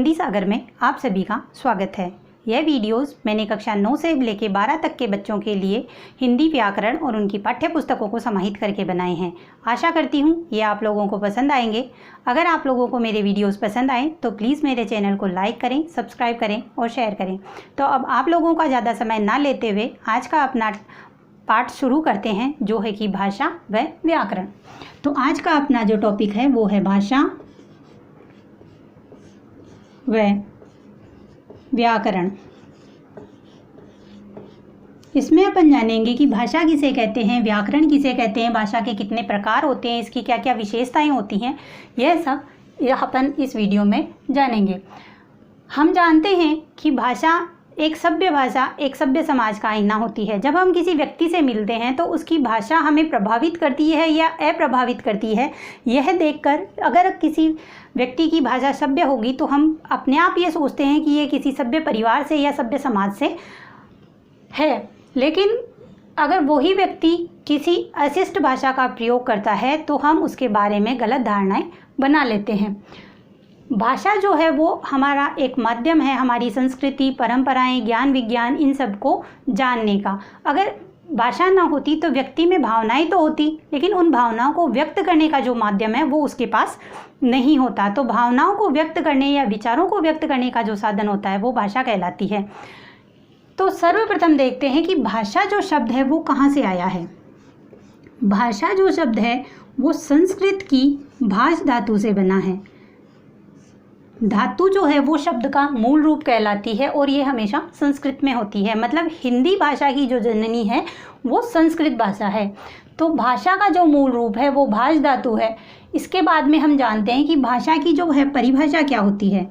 हिंदी सागर में आप सभी का स्वागत है। यह वीडियोस मैंने कक्षा 9 से लेकर 12 तक के बच्चों के लिए हिंदी व्याकरण और उनकी पाठ्य पुस्तकों को समाहित करके बनाए हैं। आशा करती हूँ ये आप लोगों को पसंद आएंगे। अगर आप लोगों को मेरे वीडियोस पसंद आए तो प्लीज़ मेरे चैनल को लाइक करें, सब्सक्राइब करें और शेयर करें। तो अब आप लोगों का ज़्यादा समय ना लेते हुए आज का अपना पाठ शुरू करते हैं, जो है कि भाषा व व्याकरण। तो आज का अपना जो टॉपिक है वो है भाषा व व्याकरण। इसमें अपन जानेंगे कि भाषा किसे कहते हैं, व्याकरण किसे कहते हैं, भाषा के कितने प्रकार होते हैं, इसकी क्या क्या विशेषताएं होती हैं, यह सब अपन इस वीडियो में जानेंगे। हम जानते हैं कि भाषा एक सभ्य समाज का आईना होती है। जब हम किसी व्यक्ति से मिलते हैं तो उसकी भाषा हमें प्रभावित करती है या अप्रभावित करती है, यह देखकर अगर किसी व्यक्ति की भाषा सभ्य होगी तो हम अपने आप ये सोचते हैं कि ये किसी सभ्य परिवार से या सभ्य समाज से है। लेकिन अगर वही व्यक्ति किसी अशिष्ट भाषा का प्रयोग करता है तो हम उसके बारे में गलत धारणाएं बना लेते हैं। भाषा जो है वो हमारा एक माध्यम है हमारी संस्कृति, परंपराएं, ज्ञान विज्ञान इन सब को जानने का। अगर भाषा ना होती तो व्यक्ति में भावनाएं तो होती, लेकिन उन भावनाओं को व्यक्त करने का जो माध्यम है वो उसके पास नहीं होता। तो भावनाओं को व्यक्त करने या विचारों को व्यक्त करने का जो साधन होता है वो भाषा कहलाती है। तो सर्वप्रथम देखते हैं कि भाषा जो शब्द है वो कहाँ से आया है। भाषा जो शब्द है वो संस्कृत की भाष धातु से बना है। धातु जो है वो शब्द का मूल रूप कहलाती है और ये हमेशा संस्कृत में होती है। मतलब हिंदी भाषा की जो जननी है वो संस्कृत भाषा है। तो भाषा का जो मूल रूप है वो भाष धातु है। इसके बाद में हम जानते हैं कि भाषा की जो है परिभाषा क्या होती है।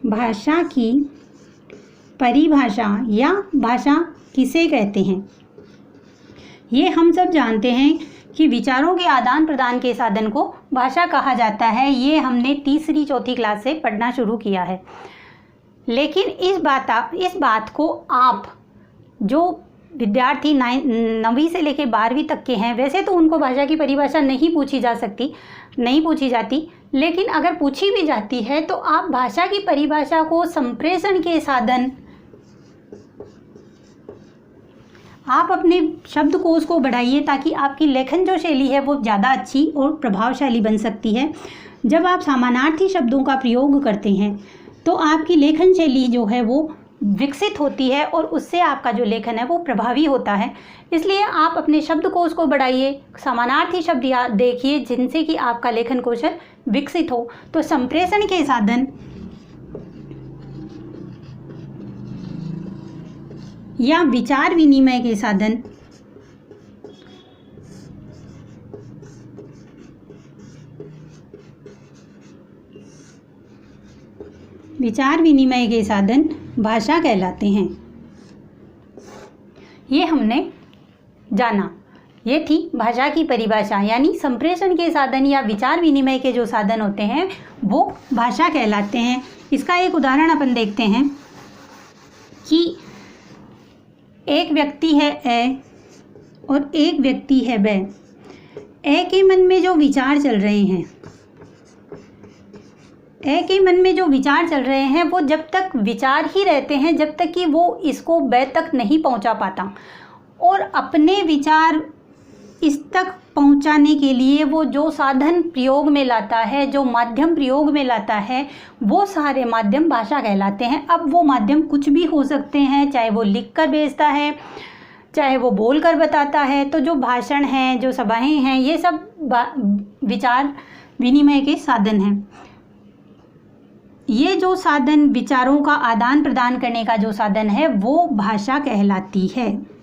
भाषा की परिभाषा या भाषा किसे कहते हैं, ये हम सब जानते हैं कि विचारों के आदान प्रदान के साधन को भाषा कहा जाता है। ये हमने तीसरी चौथी क्लास से पढ़ना शुरू किया है। लेकिन इस बात को आप जो विद्यार्थी 9वीं से लेकर 12वीं तक के हैं, वैसे तो उनको भाषा की परिभाषा नहीं पूछी जाती, लेकिन अगर पूछी भी जाती है तो आप भाषा की परिभाषा को संप्रेषण के साधन, आप अपने शब्दकोश को बढ़ाइए ताकि आपकी लेखन जो शैली है वो ज़्यादा अच्छी और प्रभावशाली बन सकती है। जब आप समानार्थी शब्दों का प्रयोग करते हैं तो आपकी लेखन शैली जो है वो विकसित होती है और उससे आपका जो लेखन है वो प्रभावी होता है। इसलिए आप अपने शब्दकोश को बढ़ाइए, समानार्थी शब्द देखिए जिनसे कि आपका लेखन कौशल विकसित हो। तो संप्रेषण के साधन या विचार विनिमय के साधन भाषा कहलाते हैं। ये हमने जाना, ये थी भाषा की परिभाषा, यानी संप्रेषण के साधन या विचार विनिमय के जो साधन होते हैं वो भाषा कहलाते हैं। इसका एक उदाहरण अपन देखते हैं कि एक व्यक्ति है ए और एक व्यक्ति है ब। ए के मन में जो विचार चल रहे हैं वो जब तक विचार ही रहते हैं, जब तक कि वो इसको ब तक नहीं पहुंचा पाता। और अपने विचार इस तक पहुंचाने के लिए वो जो साधन प्रयोग में लाता है, जो माध्यम प्रयोग में लाता है, वो सारे माध्यम भाषा कहलाते हैं। अब वो माध्यम कुछ भी हो सकते हैं, चाहे वो लिख कर भेजता है, चाहे वो बोल कर बताता है। तो जो भाषण हैं, जो सभाएं हैं, ये सब विचार विनिमय के साधन हैं। ये जो साधन विचारों का आदान प्रदान करने का जो साधन है वो भाषा कहलाती है।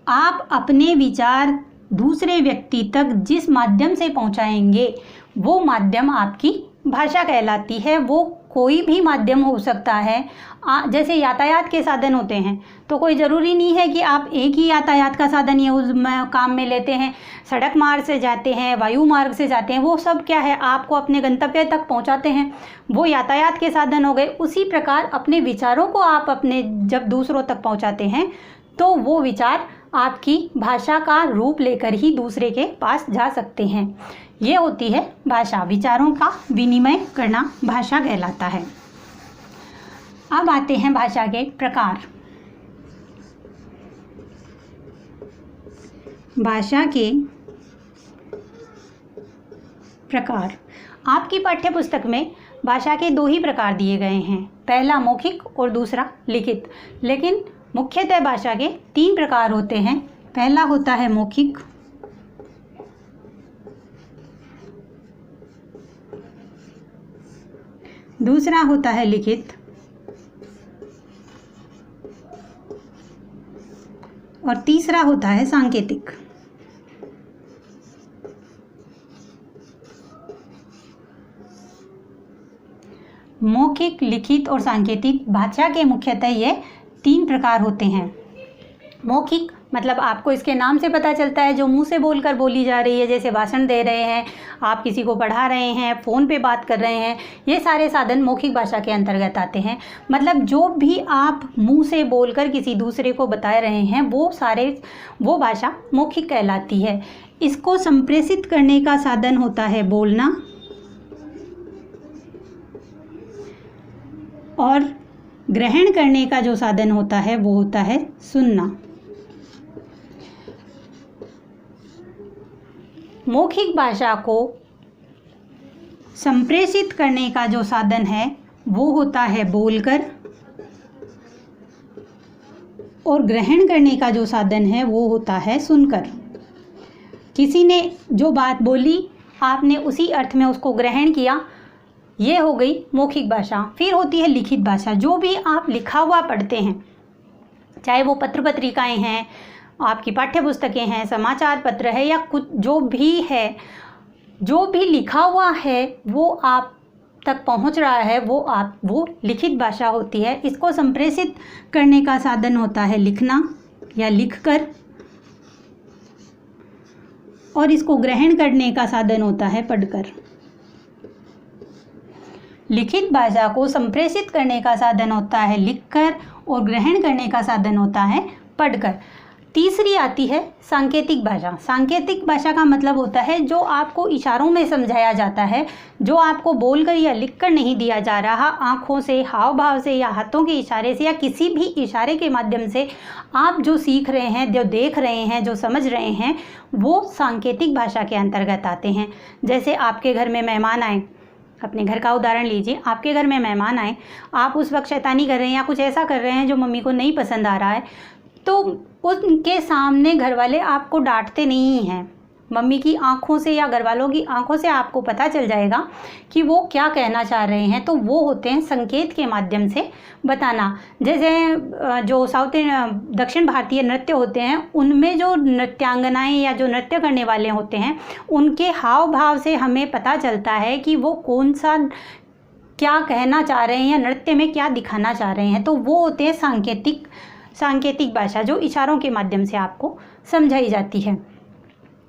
आप अपने विचार दूसरे व्यक्ति तक जिस माध्यम से पहुंचाएंगे वो माध्यम आपकी भाषा कहलाती है। वो कोई भी माध्यम हो सकता है। जैसे यातायात के साधन होते हैं तो कोई ज़रूरी नहीं है कि आप एक ही यातायात का साधन ये उस काम में लेते हैं। सड़क मार्ग से जाते हैं, वायु मार्ग से जाते हैं, वो सब क्या है, आपको अपने गंतव्य तक पहुंचाते हैं, वो यातायात के साधन हो गए। उसी प्रकार अपने विचारों को आप अपने जब दूसरों तक पहुंचाते हैं तो वो विचार आपकी भाषा का रूप लेकर ही दूसरे के पास जा सकते हैं। ये होती है भाषा। विचारों का विनिमय करना भाषा कहलाता है। अब आते हैं भाषा के प्रकार। भाषा के प्रकार। आपकी पाठ्य पुस्तक में भाषा के 2 ही प्रकार दिए गए हैं, पहला मौखिक और दूसरा लिखित। लेकिन मुख्यतः भाषा के 3 प्रकार होते हैं। पहला होता है मौखिक, दूसरा होता है लिखित और तीसरा होता है सांकेतिक। मौखिक, लिखित और सांकेतिक भाषा के मुख्यतः ये 3 प्रकार होते हैं। मौखिक मतलब आपको इसके नाम से पता चलता है जो मुंह से बोलकर बोली जा रही है, जैसे भाषण दे रहे हैं, आप किसी को पढ़ा रहे हैं, फ़ोन पे बात कर रहे हैं, ये सारे साधन मौखिक भाषा के अंतर्गत आते हैं। मतलब जो भी आप मुंह से बोलकर किसी दूसरे को बता रहे हैं वो भाषा मौखिक कहलाती है। इसको संप्रेषित करने का साधन होता है बोलना और ग्रहण करने का जो साधन होता है वो होता है सुनना। मौखिक भाषा को संप्रेषित करने का जो साधन है वो होता है बोलकर और ग्रहण करने का जो साधन है वो होता है सुनकर। किसी ने जो बात बोली, आपने उसी अर्थ में उसको ग्रहण किया, ये हो गई मौखिक भाषा। फिर होती है लिखित भाषा। जो भी आप लिखा हुआ पढ़ते हैं, चाहे वो पत्र पत्रिकाएं हैं, आपकी पाठ्य पुस्तकें हैं, समाचार पत्र है या कुछ जो भी है, जो भी लिखा हुआ है वो आप तक पहुंच रहा है, वो लिखित भाषा होती है। इसको संप्रेषित करने का साधन होता है लिखना या लिखकर और इसको ग्रहण करने का साधन होता है पढ़कर। लिखित भाषा को संप्रेषित करने का साधन होता है लिखकर और ग्रहण करने का साधन होता है पढ़कर। तीसरी आती है सांकेतिक भाषा। सांकेतिक भाषा का मतलब होता है जो आपको इशारों में समझाया जाता है, जो आपको बोलकर या लिखकर नहीं दिया जा रहा, आँखों से, हाव भाव से या हाथों के इशारे से या किसी भी इशारे के माध्यम से आप जो सीख रहे हैं, जो देख रहे हैं, जो समझ रहे हैं, वो सांकेतिक भाषा के अंतर्गत आते हैं। जैसे आपके घर में मेहमान आए, अपने घर का उदाहरण लीजिए, आपके घर में मेहमान आए, आप उस वक्त शैतानी कर रहे हैं या कुछ ऐसा कर रहे हैं जो मम्मी को नहीं पसंद आ रहा है, तो उनके सामने घर वाले आपको डांटते नहीं हैं। मम्मी की आंखों से या घर वालों की आंखों से आपको पता चल जाएगा कि वो क्या कहना चाह रहे हैं। तो वो होते हैं संकेत के माध्यम से बताना। जैसे जो दक्षिण भारतीय नृत्य होते हैं, उनमें जो नृत्यांगनाएं या जो नृत्य करने वाले होते हैं, उनके हाव भाव से हमें पता चलता है कि वो कौन सा क्या कहना चाह रहे हैं या नृत्य में क्या दिखाना चाह रहे हैं। तो वो होते हैं सांकेतिक भाषा, जो इशारों के माध्यम से आपको समझाई जाती है।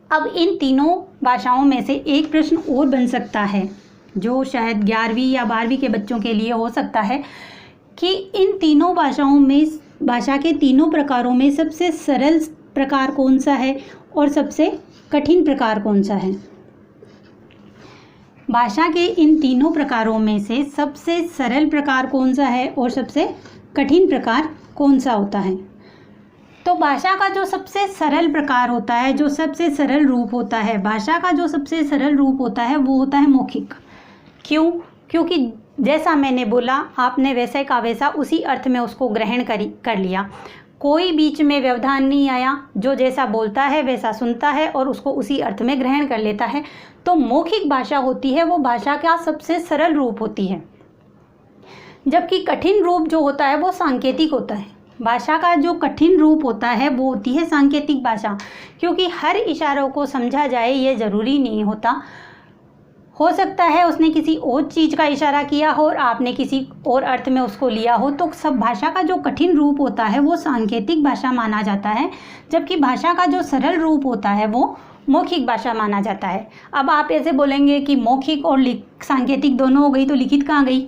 अब इन तीनों भाषाओं में से एक प्रश्न और बन सकता है, जो शायद 11वीं या 12वीं के बच्चों के लिए हो सकता है, कि इन तीनों भाषाओं में, भाषा के तीनों प्रकारों में सबसे सरल प्रकार कौन सा है और सबसे कठिन प्रकार कौन सा है। भाषा के इन तीनों प्रकारों में से सबसे सरल प्रकार कौन सा है और सबसे कठिन प्रकार कौन सा होता है। तो भाषा का जो सबसे सरल प्रकार होता है, जो सबसे सरल रूप होता है, भाषा का जो सबसे सरल रूप होता है वो होता है मौखिक। क्यों? क्योंकि जैसा मैंने बोला, आपने वैसे का वैसा उसी अर्थ में उसको ग्रहण कर लिया, कोई बीच में व्यवधान नहीं आया, जो जैसा बोलता है वैसा सुनता है और उसको उसी अर्थ में ग्रहण कर लेता है। तो मौखिक भाषा होती है वो भाषा का सबसे सरल रूप होती है, जबकि कठिन रूप जो होता है वो सांकेतिक होता है। भाषा का जो कठिन रूप होता है वो होती है सांकेतिक भाषा, क्योंकि हर इशारों को समझा जाए ये ज़रूरी नहीं होता। हो सकता है उसने किसी और चीज़ का इशारा किया हो और आपने किसी और अर्थ में उसको लिया हो। तो सब भाषा का जो कठिन रूप होता है वो सांकेतिक भाषा माना जाता है, जबकि भाषा का जो सरल रूप होता है वो मौखिक भाषा माना जाता है। अब आप ऐसे बोलेंगे कि मौखिक और सांकेतिक दोनों हो गई, तो लिखित कहाँ गई?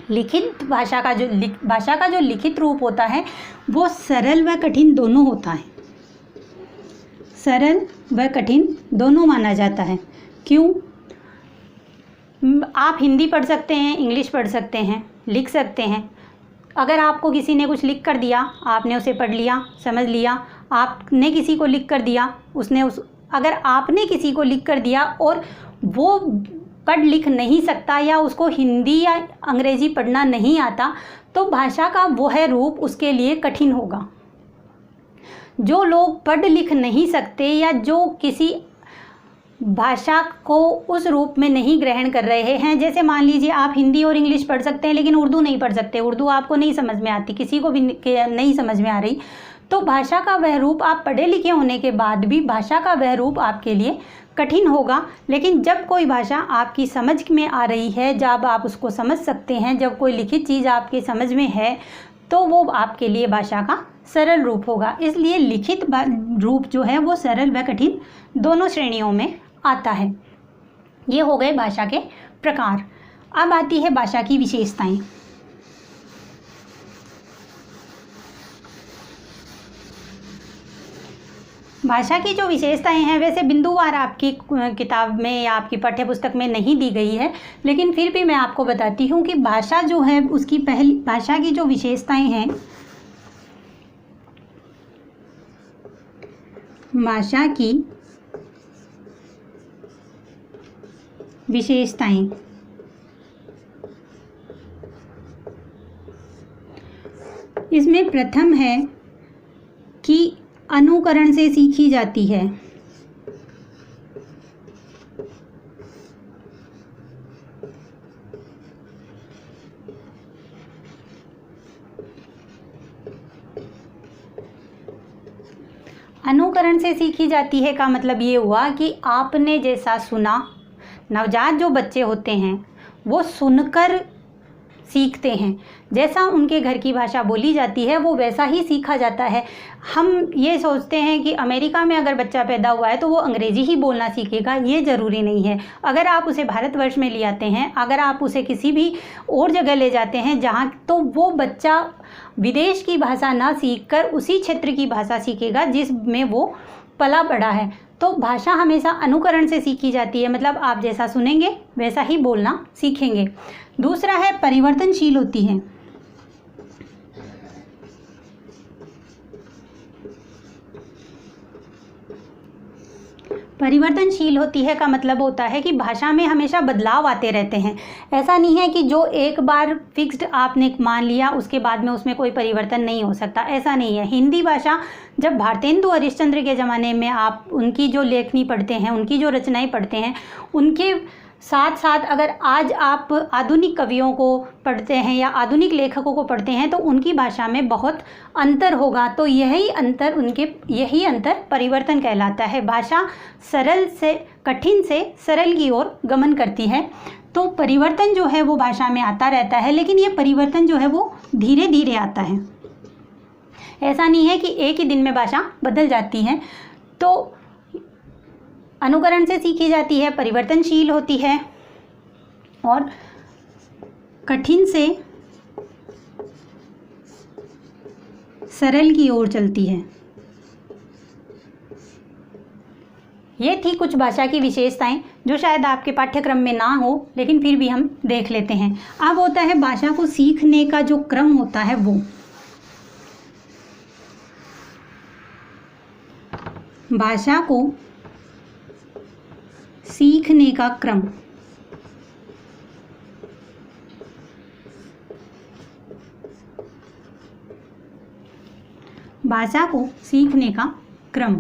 लिखित भाषा का जो लिखित रूप होता है वो सरल व कठिन दोनों होता है, सरल व कठिन दोनों माना जाता है। क्यों? आप हिंदी पढ़ सकते हैं, इंग्लिश पढ़ सकते हैं, लिख सकते हैं। अगर आपको किसी ने कुछ लिख कर दिया, आपने उसे पढ़ लिया, समझ लिया। आपने किसी को लिख कर दिया, अगर आपने किसी को लिख कर दिया और वो पढ़ लिख नहीं सकता या उसको हिंदी या अंग्रेज़ी पढ़ना नहीं आता, तो भाषा का वह रूप उसके लिए कठिन होगा। जो लोग पढ़ लिख नहीं सकते या जो किसी भाषा को उस रूप में नहीं ग्रहण कर रहे हैं, जैसे मान लीजिए आप हिंदी और इंग्लिश पढ़ सकते हैं लेकिन उर्दू नहीं पढ़ सकते, उर्दू आपको नहीं समझ में आती, किसी को भी नहीं समझ में आ रही, तो भाषा का वह रूप, आप पढ़े लिखे होने के बाद भी भाषा का वह रूप आपके लिए कठिन होगा। लेकिन जब कोई भाषा आपकी समझ में आ रही है, जब आप उसको समझ सकते हैं, जब कोई लिखित चीज़ आपके समझ में है, तो वो आपके लिए भाषा का सरल रूप होगा। इसलिए लिखित रूप जो है वो सरल व कठिन दोनों श्रेणियों में आता है। ये हो गए भाषा के प्रकार। अब आती है भाषा की विशेषताएं। भाषा की जो विशेषताएं हैं वैसे बिंदुवार आपकी किताब में या आपकी पाठ्य पुस्तक में नहीं दी गई है, लेकिन फिर भी मैं आपको बताती हूँ कि भाषा जो है उसकी पहली भाषा की जो विशेषताएं हैं, भाषा की विशेषताएं, इसमें प्रथम है कि अनुकरण से सीखी जाती है। अनुकरण से सीखी जाती है का मतलब ये हुआ कि आपने जैसा सुना, नवजात जो बच्चे होते हैं वो सुनकर सीखते हैं, जैसा उनके घर की भाषा बोली जाती है वो वैसा ही सीखा जाता है। हम ये सोचते हैं कि अमेरिका में अगर बच्चा पैदा हुआ है तो वो अंग्रेज़ी ही बोलना सीखेगा, ये ज़रूरी नहीं है। अगर आप उसे भारतवर्ष में ले आते हैं, अगर आप उसे किसी भी और जगह ले जाते हैं जहाँ, तो वो बच्चा विदेश की भाषा ना सीखकर उसी क्षेत्र की भाषा सीखेगा जिसमें वो पला बढ़ा है। तो भाषा हमेशा अनुकरण से सीखी जाती है, मतलब आप जैसा सुनेंगे वैसा ही बोलना सीखेंगे। दूसरा है परिवर्तनशील होती है। परिवर्तनशील होती है का मतलब होता है कि भाषा में हमेशा बदलाव आते रहते हैं। ऐसा नहीं है कि जो एक बार फिक्स्ड आपने मान लिया उसके बाद में उसमें कोई परिवर्तन नहीं हो सकता, ऐसा नहीं है। हिंदी भाषा जब भारतेंदु हरिश्चंद्र के ज़माने में आप उनकी जो लेखनी पढ़ते हैं, उनकी जो रचनाएं पढ़ते हैं, उनके साथ साथ अगर आज आप आधुनिक कवियों को पढ़ते हैं या आधुनिक लेखकों को पढ़ते हैं तो उनकी भाषा में बहुत अंतर होगा। तो यही अंतर परिवर्तन कहलाता है। भाषा सरल से कठिन से सरल की ओर गमन करती है, तो परिवर्तन जो है वो भाषा में आता रहता है, लेकिन ये परिवर्तन जो है वो धीरे धीरे आता है। ऐसा नहीं है कि एक ही दिन में भाषा बदल जाती है। तो अनुकरण से सीखी जाती है, परिवर्तनशील होती है और कठिन से सरल की ओर चलती है। ये थी कुछ भाषा की विशेषताएं जो शायद आपके पाठ्यक्रम में ना हो, लेकिन फिर भी हम देख लेते हैं। अब होता है भाषा को सीखने का जो क्रम होता है वो। भाषा को सीखने का क्रम। भाषा को सीखने का क्रम।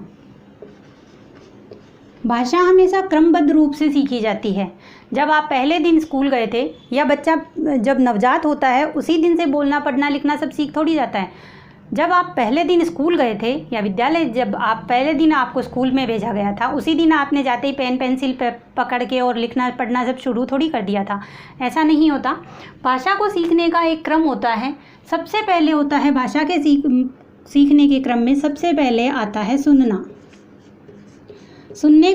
भाषा हमेशा क्रमबद्ध रूप से सीखी जाती है। जब आप पहले दिन स्कूल गए थे या बच्चा जब नवजात होता है उसी दिन से बोलना पढ़ना लिखना सब सीख थोड़ी जाता है। जब आप पहले दिन स्कूल गए थे या विद्यालय, जब आप पहले दिन आपको स्कूल में भेजा गया था उसी दिन आपने जाते ही पेन पेंसिल पकड़ के और लिखना पढ़ना सब शुरू थोड़ी कर दिया था, ऐसा नहीं होता। भाषा को सीखने का एक क्रम होता है। सबसे पहले होता है भाषा के सीखने के क्रम में सबसे पहले आता है सुनना। सुनने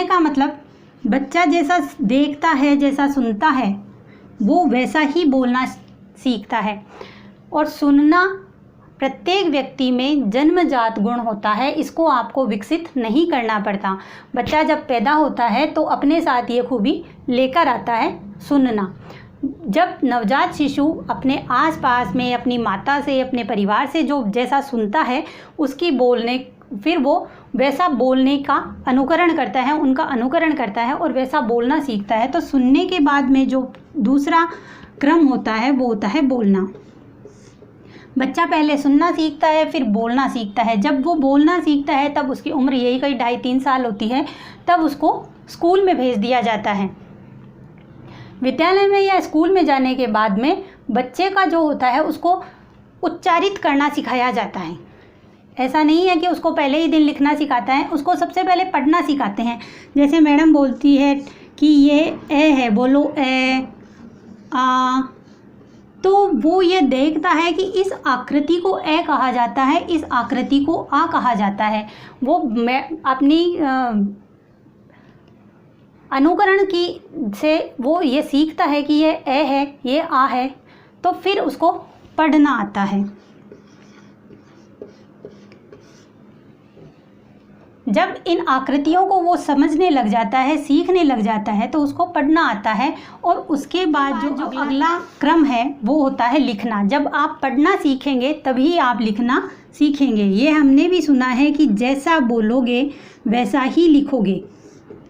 का मतलब बच्चा जैसा देखता है, जैसा सुनता है, वो वैसा ही बोलना सीखता है। और सुनना प्रत्येक व्यक्ति में जन्मजात गुण होता है, इसको आपको विकसित नहीं करना पड़ता। बच्चा जब पैदा होता है तो अपने साथ ये खूबी लेकर आता है, सुनना। जब नवजात शिशु अपने आसपास में अपनी माता से, अपने परिवार से जो जैसा सुनता है उसकी बोलने, फिर वो वैसा बोलने का अनुकरण करता है, उनका अनुकरण करता है और वैसा बोलना सीखता है। तो सुनने के बाद में जो दूसरा क्रम होता है वो होता है बोलना। बच्चा पहले सुनना सीखता है, फिर बोलना सीखता है। जब वो बोलना सीखता है तब उसकी उम्र यही कहीं 2.5-3 साल होती है, तब उसको स्कूल में भेज दिया जाता है। विद्यालय में या स्कूल में जाने के बाद में बच्चे का जो होता है उसको उच्चारित करना सिखाया जाता है। ऐसा नहीं है कि उसको पहले ही दिन लिखना सिखाता है, उसको सबसे पहले पढ़ना सिखाते हैं। जैसे मैडम बोलती है कि ये ए है, बोलो ए आ, तो वो ये देखता है कि इस आकृति को ए कहा जाता है, इस आकृति को आ कहा जाता है। वो अपनी अनुकरण की से वो ये सीखता है कि ये ए है, ये आ है, तो फिर उसको पढ़ना आता है। जब इन आकृतियों को वो समझने लग जाता है, सीखने लग जाता है, तो उसको पढ़ना आता है। और उसके बाद जो अगला क्रम है वो होता है लिखना। जब आप पढ़ना सीखेंगे तभी आप लिखना सीखेंगे। ये हमने भी सुना है कि जैसा बोलोगे वैसा ही लिखोगे।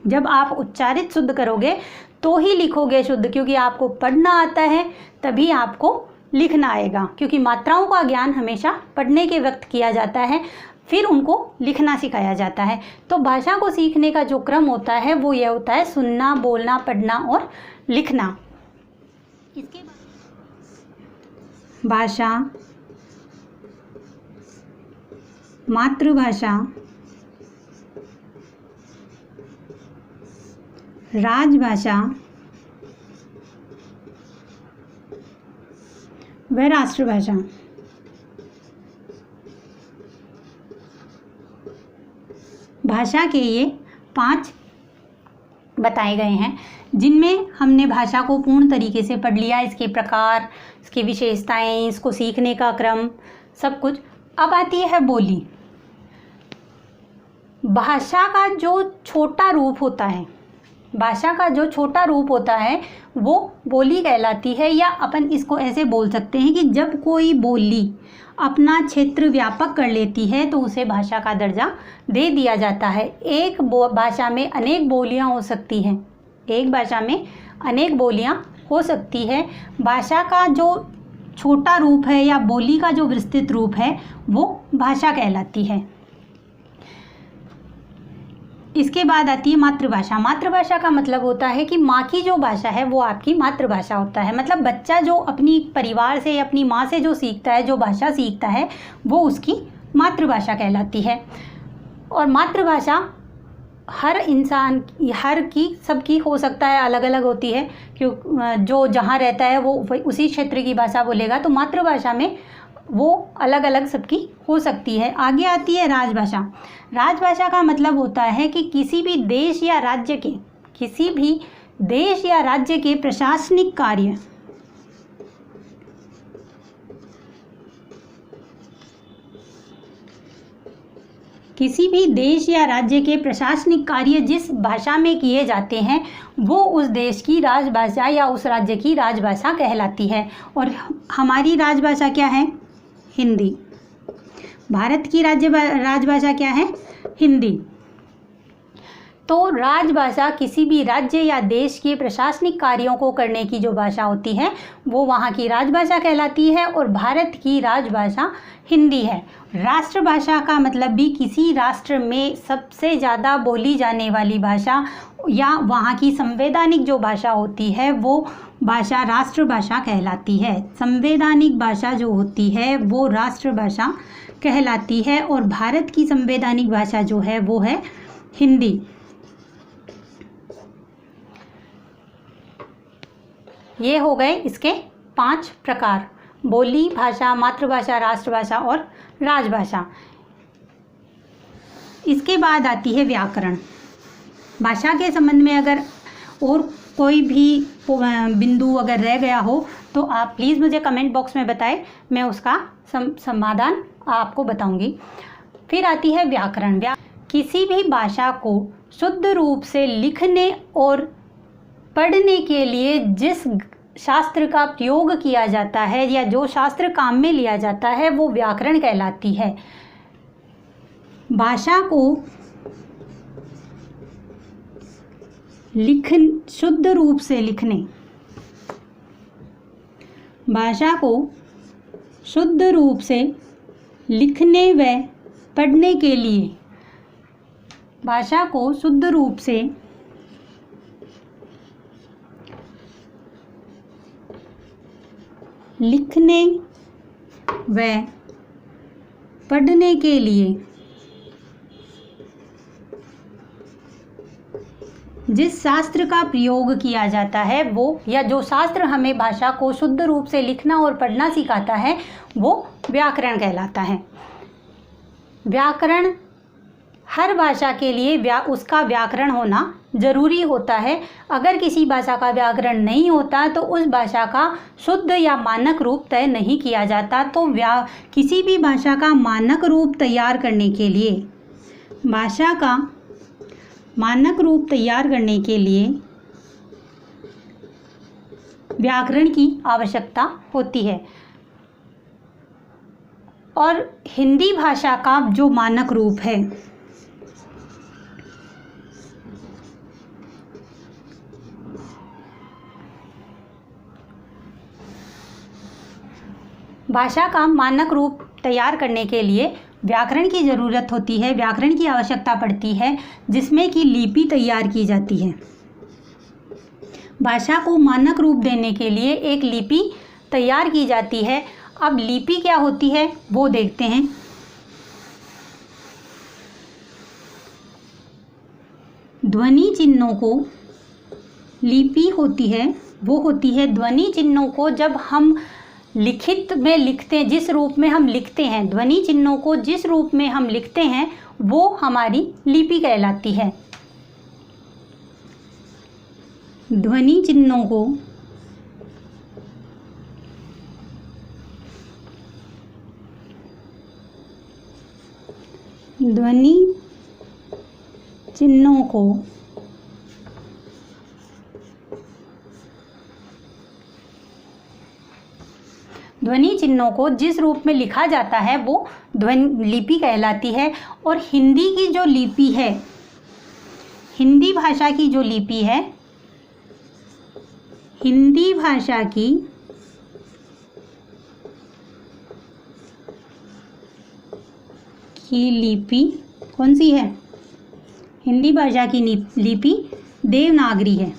जब आप उच्चारित शुद्ध करोगे तो ही लिखोगे शुद्ध, क्योंकि आपको पढ़ना आता है तभी आपको लिखना आएगा। क्योंकि मात्राओं का ज्ञान हमेशा पढ़ने के वक्त किया जाता है, फिर उनको लिखना सिखाया जाता है। तो भाषा को सीखने का जो क्रम होता है वो ये होता है सुनना, बोलना, पढ़ना और लिखना। इसके बाद भाषा, मातृभाषा, राजभाषा व राष्ट्रभाषा। भाषा के ये 5 बताए गए हैं, जिनमें हमने भाषा को पूर्ण तरीके से पढ़ लिया, इसके प्रकार, इसकी विशेषताएं, इसको सीखने का क्रम, सब कुछ। अब आती है बोली। भाषा का जो छोटा रूप होता है, भाषा का जो छोटा रूप होता है वो बोली कहलाती है। या अपन इसको ऐसे बोल सकते हैं कि जब कोई बोली अपना क्षेत्र व्यापक कर लेती है तो उसे भाषा का दर्जा दे दिया जाता है। एक भाषा में अनेक बोलियां हो सकती हैं, एक भाषा में अनेक बोलियां हो सकती है। भाषा का जो छोटा रूप है या बोली का जो विस्तृत रूप है वो भाषा कहलाती है। इसके बाद आती है मातृभाषा। मातृभाषा का मतलब होता है कि माँ की जो भाषा है वो आपकी मातृभाषा होता है। मतलब बच्चा जो अपनी परिवार से, अपनी माँ से जो सीखता है, जो भाषा सीखता है, वो उसकी मातृभाषा कहलाती है। और मातृभाषा हर इंसान, हर की, सबकी हो सकता है, अलग अलग होती है। क्यों, जो जहाँ रहता है वो उसी क्षेत्र की भाषा बोलेगा, तो मातृभाषा में वो अलग अलग सबकी हो सकती है। आगे आती है राजभाषा। राजभाषा का मतलब होता है कि किसी भी देश या राज्य के, किसी भी देश या राज्य के प्रशासनिक कार्य, किसी भी देश या राज्य के प्रशासनिक कार्य जिस भाषा में किए जाते हैं वो उस देश की राजभाषा या उस राज्य की राजभाषा कहलाती है। और हमारी राजभाषा क्या है? हिंदी। भारत की राजभाषा क्या है? हिंदी। तो राजभाषा किसी भी राज्य या देश के प्रशासनिक कार्यों को करने की जो भाषा होती है वो वहाँ की राजभाषा कहलाती है। और भारत की राजभाषा हिंदी है। राष्ट्रभाषा का मतलब भी किसी राष्ट्र में सबसे ज़्यादा बोली जाने वाली भाषा या वहाँ की संवैधानिक जो भाषा होती है वो भाषा राष्ट्रभाषा कहलाती है। संवैधानिक भाषा जो होती है वो राष्ट्रभाषा कहलाती है। और भारत की संवैधानिक भाषा जो है वो है हिंदी। ये हो गए इसके 5 प्रकार: बोली भाषा, मातृभाषा, राष्ट्रभाषा और राजभाषा। इसके बाद आती है व्याकरण। भाषा के संबंध में अगर और कोई भी बिंदु अगर रह गया हो तो आप प्लीज़ मुझे कमेंट बॉक्स में बताएं, मैं उसका समाधान आपको बताऊंगी। फिर आती है व्याकरण। किसी भी भाषा को शुद्ध रूप से लिखने और पढ़ने के लिए जिस शास्त्र का प्रयोग किया जाता है या जो शास्त्र काम में लिया जाता है वो व्याकरण कहलाती है। भाषा को शुद्ध रूप से लिखने, भाषा को शुद्ध रूप से लिखने व पढ़ने के लिए, भाषा को शुद्ध रूप से लिखने व पढ़ने के लिए जिस शास्त्र का प्रयोग किया जाता है वो, या जो शास्त्र हमें भाषा को शुद्ध रूप से लिखना और पढ़ना सिखाता है वो व्याकरण कहलाता है। व्याकरण हर भाषा के लिए उसका व्याकरण होना ज़रूरी होता है। अगर किसी भाषा का व्याकरण नहीं होता तो उस भाषा का शुद्ध या मानक रूप तय नहीं किया जाता। तो किसी भी भाषा का मानक रूप तैयार करने के लिए, भाषा का मानक रूप तैयार करने के लिए व्याकरण की आवश्यकता होती है। और हिंदी भाषा का जो मानक रूप है, भाषा का मानक रूप तैयार करने के लिए व्याकरण की ज़रूरत होती है, व्याकरण की आवश्यकता पड़ती है, जिसमें कि लिपि तैयार की जाती है। भाषा को मानक रूप देने के लिए एक लिपि तैयार की जाती है। अब लिपि क्या होती है वो देखते हैं। ध्वनि चिन्हों को लिपि होती है, वो होती है ध्वनि चिन्हों को जब हम लिखित में लिखते हैं, जिस रूप में हम लिखते हैं, ध्वनि चिन्हों को जिस रूप में हम लिखते हैं वो हमारी लिपि कहलाती है। ध्वनि चिन्हों को ध्वनि चिन्हों को ध्वनि चिन्हों को जिस रूप में लिखा जाता है वो ध्वनि लिपि कहलाती है। और हिंदी की जो लिपि है, हिंदी भाषा की जो लिपि है, हिंदी भाषा की लिपि कौन सी है? हिंदी भाषा की लिपि देवनागरी है।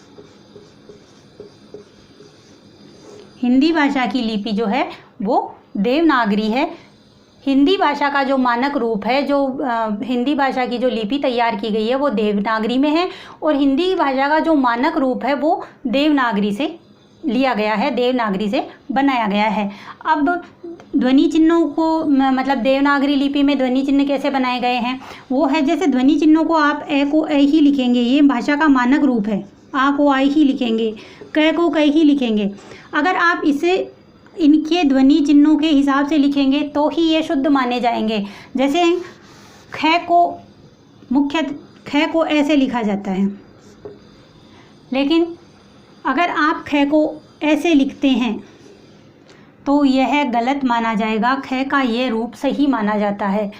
हिंदी भाषा की लिपि जो है वो देवनागरी है। हिंदी भाषा का जो मानक रूप है, जो हिंदी भाषा की जो लिपि तैयार की गई है वो देवनागरी में है। और हिंदी भाषा का जो मानक रूप है वो देवनागरी से लिया गया है, देवनागरी से बनाया गया है। अब ध्वनि चिन्हों को मतलब देवनागरी लिपि में ध्वनि चिन्ह कैसे बनाए गए हैं वो है, जैसे ध्वनि चिन्हों को आप ए को ए ही लिखेंगे, ये भाषा का मानक रूप है। आ को आई ही लिखेंगे, क को कै ही लिखेंगे। अगर आप इसे इनके ध्वनि चिन्हों के हिसाब से लिखेंगे तो ही ये शुद्ध माने जाएंगे। जैसे ख को मुख्य ख को ऐसे लिखा जाता है, लेकिन अगर आप ख को ऐसे लिखते हैं तो यह गलत माना जाएगा। ख का ये रूप सही माना जाता है।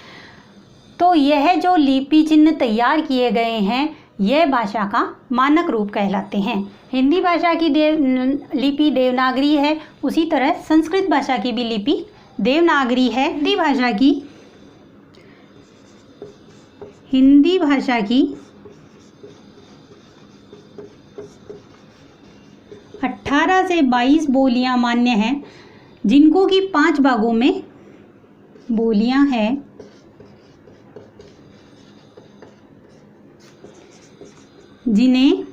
तो यह जो लिपि चिन्ह तैयार किए गए हैं यह भाषा का मानक रूप कहलाते हैं। हिंदी भाषा की लिपि देवनागरी है, उसी तरह संस्कृत भाषा की भी लिपि देवनागरी है। हिंदी भाषा की 18 से 22 बोलियां मान्य हैं, जिनको कि 5 भागों में बोलियां हैं। जिन्हें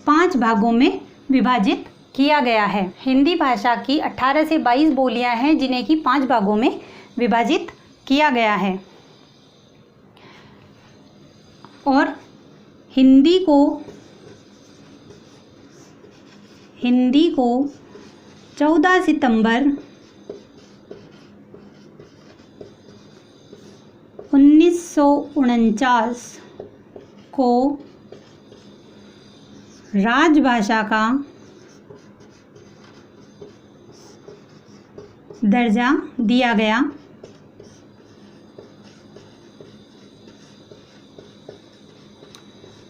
5 भागों में विभाजित किया गया है। हिंदी भाषा की 18 से 22 बोलियां हैं, जिन्हें कि 5 भागों में विभाजित किया गया है। और हिंदी को हिंदी को 14 सितंबर 1949 को राजभाषा का दर्जा दिया गया।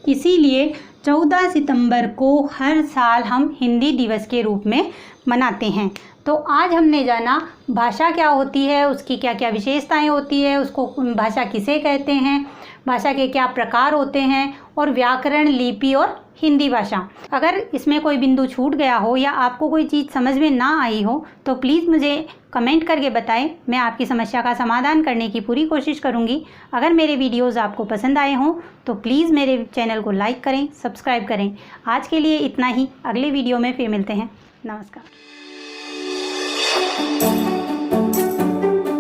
इसीलिए 14 सितंबर को हर साल हम हिंदी दिवस के रूप में मनाते हैं। तो आज हमने जाना भाषा क्या होती है, उसकी क्या क्या विशेषताएं होती है, उसको भाषा किसे कहते हैं, भाषा के क्या प्रकार होते हैं, और व्याकरण, लिपि और हिंदी भाषा। अगर इसमें कोई बिंदु छूट गया हो या आपको कोई चीज़ समझ में ना आई हो तो प्लीज़ मुझे कमेंट करके बताएं। मैं आपकी समस्या का समाधान करने की पूरी कोशिश करूंगी। अगर मेरे वीडियोज़ आपको पसंद आए हों तो प्लीज़ मेरे चैनल को लाइक करें, सब्सक्राइब करें। आज के लिए इतना ही। अगले वीडियो में फिर मिलते हैं। नमस्कार।